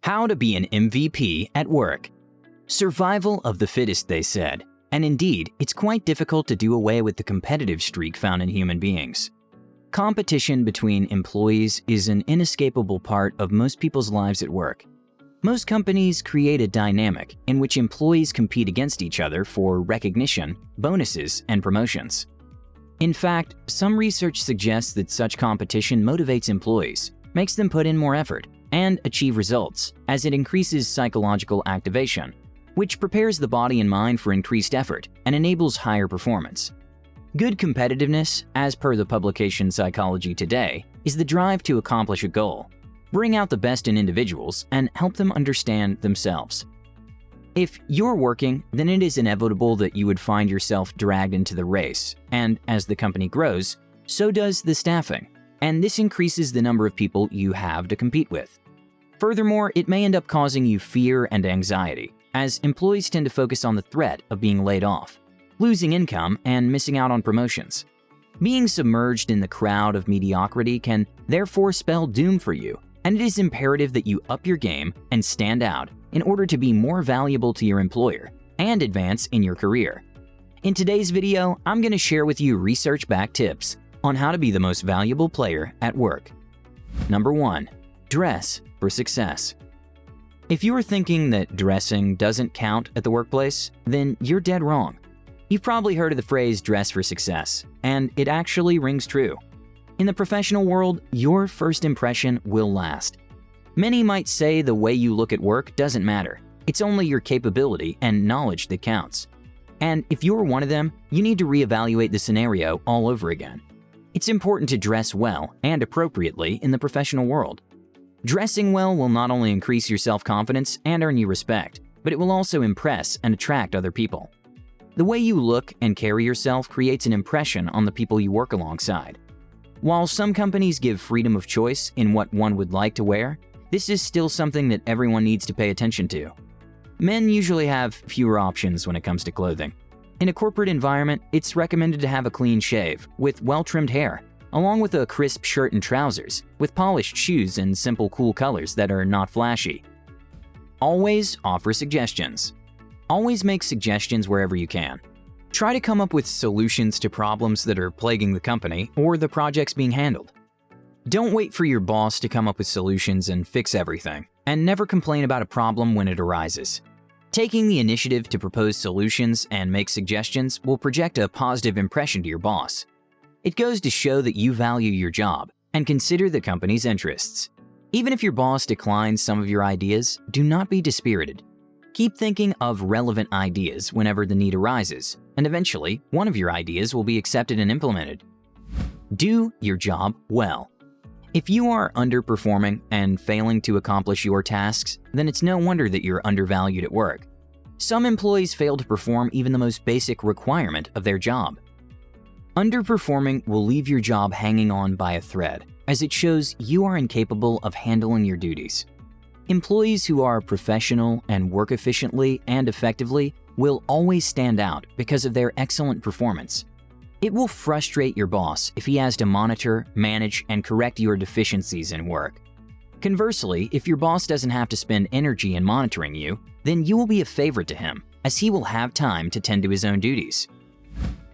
How to be an MVP at work. Survival of the fittest, they said. And indeed, it's quite difficult to do away with the competitive streak found in human beings. Competition between employees is an inescapable part of most people's lives at work. Most companies create a dynamic in which employees compete against each other for recognition, bonuses, and promotions. In fact, some research suggests that such competition motivates employees, makes them put in more effort, and achieve results, as it increases psychological activation, which prepares the body and mind for increased effort and enables higher performance. Good competitiveness, as per the publication Psychology Today, is the drive to accomplish a goal, bring out the best in individuals, and help them understand themselves. If you're working, then it is inevitable that you would find yourself dragged into the race, and as the company grows, so does the staffing, and this increases the number of people you have to compete with. Furthermore, it may end up causing you fear and anxiety, as employees tend to focus on the threat of being laid off, losing income, and missing out on promotions. Being submerged in the crowd of mediocrity can therefore spell doom for you, and it is imperative that you up your game and stand out in order to be more valuable to your employer and advance in your career. In today's video, I'm going to share with you research-backed tips on how to be the most valuable player at work. Number 1. Dress for success. If you are thinking that dressing doesn't count at the workplace, then you're dead wrong. You've probably heard of the phrase dress for success, and it actually rings true. In the professional world, your first impression will last. Many might say the way you look at work doesn't matter. It's only your capability and knowledge that counts. And if you're one of them, you need to reevaluate the scenario all over again. It's important to dress well and appropriately in the professional world. Dressing well will not only increase your self-confidence and earn you respect, but it will also impress and attract other people. The way you look and carry yourself creates an impression on the people you work alongside. While some companies give freedom of choice in what one would like to wear, this is still something that everyone needs to pay attention to. Men usually have fewer options when it comes to clothing. In a corporate environment, it's recommended to have a clean shave with well-trimmed hair, along with a crisp shirt and trousers, with polished shoes and simple cool colors that are not flashy. Always offer suggestions. Always make suggestions wherever you can. Try to come up with solutions to problems that are plaguing the company or the projects being handled. Don't wait for your boss to come up with solutions and fix everything, and never complain about a problem when it arises. Taking the initiative to propose solutions and make suggestions will project a positive impression to your boss. It goes to show that you value your job and consider the company's interests. Even if your boss declines some of your ideas, do not be dispirited. Keep thinking of relevant ideas whenever the need arises, and eventually, one of your ideas will be accepted and implemented. Do your job well. If you are underperforming and failing to accomplish your tasks, then it's no wonder that you're undervalued at work. Some employees fail to perform even the most basic requirement of their job. Underperforming will leave your job hanging on by a thread, as it shows you are incapable of handling your duties. Employees who are professional and work efficiently and effectively will always stand out because of their excellent performance. It will frustrate your boss if he has to monitor, manage, and correct your deficiencies in work. Conversely, if your boss doesn't have to spend energy in monitoring you, then you will be a favorite to him, as he will have time to tend to his own duties.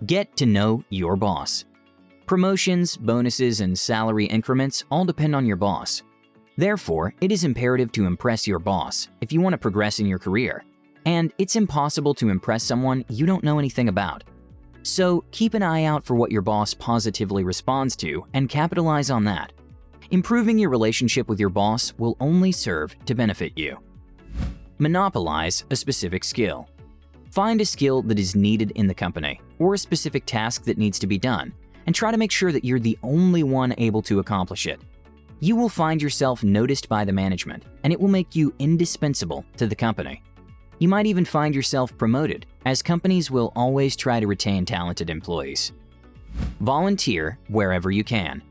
Get to know your boss. Promotions, bonuses, and salary increments all depend on your boss. Therefore, it is imperative to impress your boss if you want to progress in your career, and it's impossible to impress someone you don't know anything about. So keep an eye out for what your boss positively responds to and capitalize on that. Improving your relationship with your boss will only serve to benefit you. Monopolize a specific skill. Find a skill that is needed in the company or a specific task that needs to be done, and try to make sure that you're the only one able to accomplish it. You will find yourself noticed by the management, and it will make you indispensable to the company. You might even find yourself promoted, as companies will always try to retain talented employees. Volunteer wherever you can.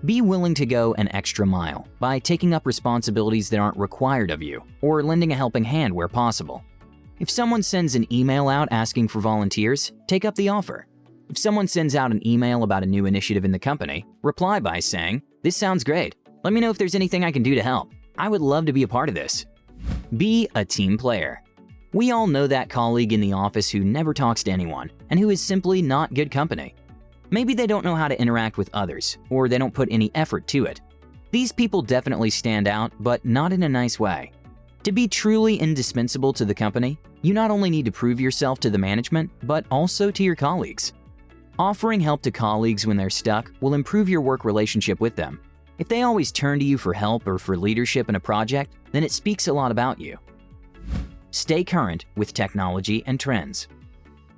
Be willing to go an extra mile by taking up responsibilities that aren't required of you, or lending a helping hand where possible. If someone sends an email out asking for volunteers, take up the offer. If someone sends out an email about a new initiative in the company, reply by saying, "This sounds great. Let me know if there's anything I can do to help. I would love to be a part of this." Be a team player. We all know that colleague in the office who never talks to anyone and who is simply not good company. Maybe they don't know how to interact with others, or they don't put any effort to it. These people definitely stand out, but not in a nice way. To be truly indispensable to the company, you not only need to prove yourself to the management, but also to your colleagues. Offering help to colleagues when they're stuck will improve your work relationship with them. If they always turn to you for help or for leadership in a project, then it speaks a lot about you. Stay current with technology and trends.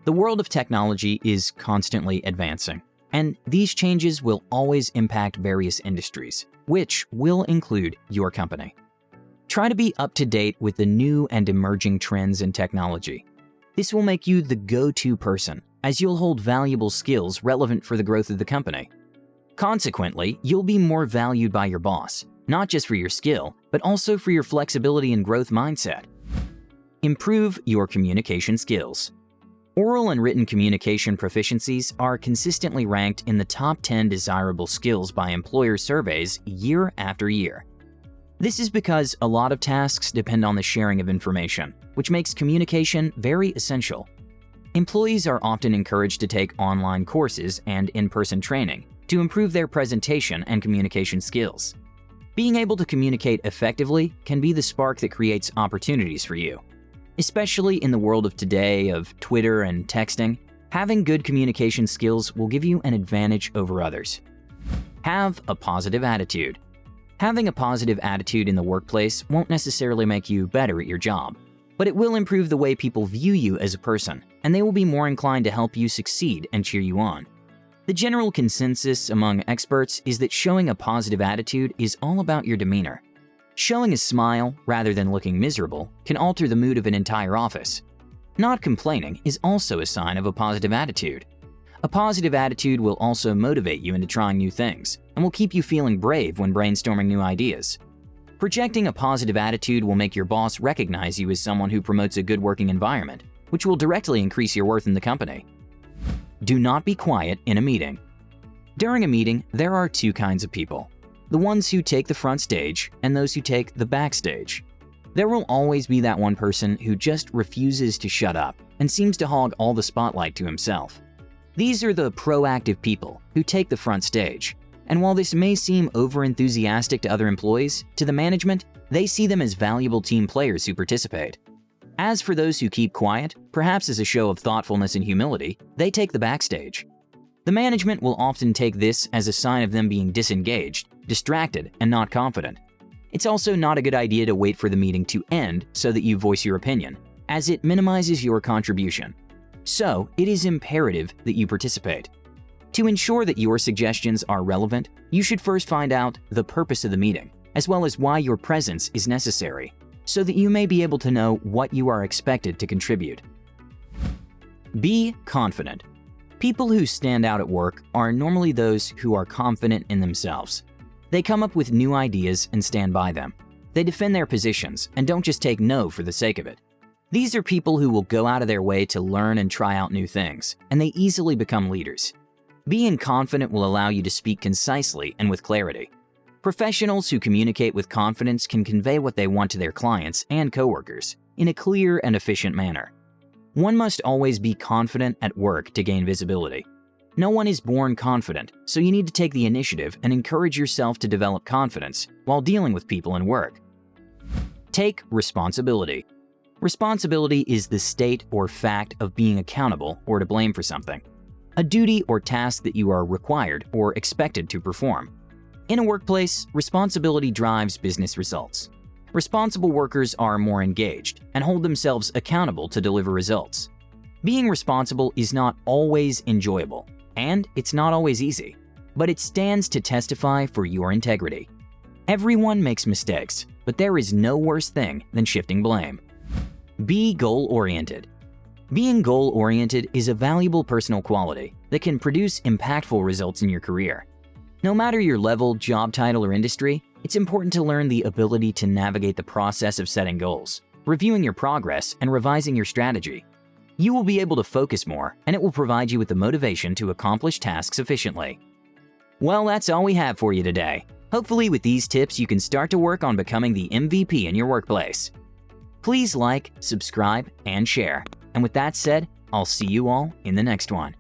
The world of technology is constantly advancing, and these changes will always impact various industries, which will include your company. Try to be up to date with the new and emerging trends in technology. This will make you the go-to person, as you'll hold valuable skills relevant for the growth of the company. Consequently, you'll be more valued by your boss, not just for your skill, but also for your flexibility and growth mindset. Improve your communication skills. Oral and written communication proficiencies are consistently ranked in the top 10 desirable skills by employer surveys year after year. This is because a lot of tasks depend on the sharing of information, which makes communication very essential. Employees are often encouraged to take online courses and in-person training to improve their presentation and communication skills. Being able to communicate effectively can be the spark that creates opportunities for you. Especially in the world of today of Twitter and texting, having good communication skills will give you an advantage over others. Have a positive attitude. Having a positive attitude in the workplace won't necessarily make you better at your job, but it will improve the way people view you as a person, and they will be more inclined to help you succeed and cheer you on. The general consensus among experts is that showing a positive attitude is all about your demeanor. Showing a smile, rather than looking miserable, can alter the mood of an entire office. Not complaining is also a sign of a positive attitude. A positive attitude will also motivate you into trying new things, and will keep you feeling brave when brainstorming new ideas. Projecting a positive attitude will make your boss recognize you as someone who promotes a good working environment, which will directly increase your worth in the company. Do not be quiet in a meeting. During a meeting, there are two kinds of people: the ones who take the front stage and those who take the backstage. There will always be that one person who just refuses to shut up and seems to hog all the spotlight to himself. These are the proactive people who take the front stage, and while this may seem over-enthusiastic to other employees, to the management, they see them as valuable team players who participate. As for those who keep quiet, perhaps as a show of thoughtfulness and humility, they take the backstage. The management will often take this as a sign of them being disengaged, distracted, and not confident. It's also not a good idea to wait for the meeting to end so that you voice your opinion, as it minimizes your contribution. So, it is imperative that you participate. To ensure that your suggestions are relevant, you should first find out the purpose of the meeting, as well as why your presence is necessary, so that you may be able to know what you are expected to contribute. Be confident. People who stand out at work are normally those who are confident in themselves. They come up with new ideas and stand by them. They defend their positions and don't just take no for the sake of it. These are people who will go out of their way to learn and try out new things, and they easily become leaders. Being confident will allow you to speak concisely and with clarity. Professionals who communicate with confidence can convey what they want to their clients and coworkers in a clear and efficient manner. One must always be confident at work to gain visibility. No one is born confident, so you need to take the initiative and encourage yourself to develop confidence while dealing with people in work. Take responsibility. Responsibility is the state or fact of being accountable or to blame for something, a duty or task that you are required or expected to perform. In a workplace, responsibility drives business results. Responsible workers are more engaged and hold themselves accountable to deliver results. Being responsible is not always enjoyable, and it's not always easy, but it stands to testify for your integrity. Everyone makes mistakes, but there is no worse thing than shifting blame. Be goal-oriented. Being goal-oriented is a valuable personal quality that can produce impactful results in your career. No matter your level, job title, or industry, it's important to learn the ability to navigate the process of setting goals, reviewing your progress, and revising your strategy. You will be able to focus more, and it will provide you with the motivation to accomplish tasks efficiently. Well, that's all we have for you today. Hopefully with these tips, you can start to work on becoming the MVP in your workplace. Please like, subscribe, and share. And with that said, I'll see you all in the next one.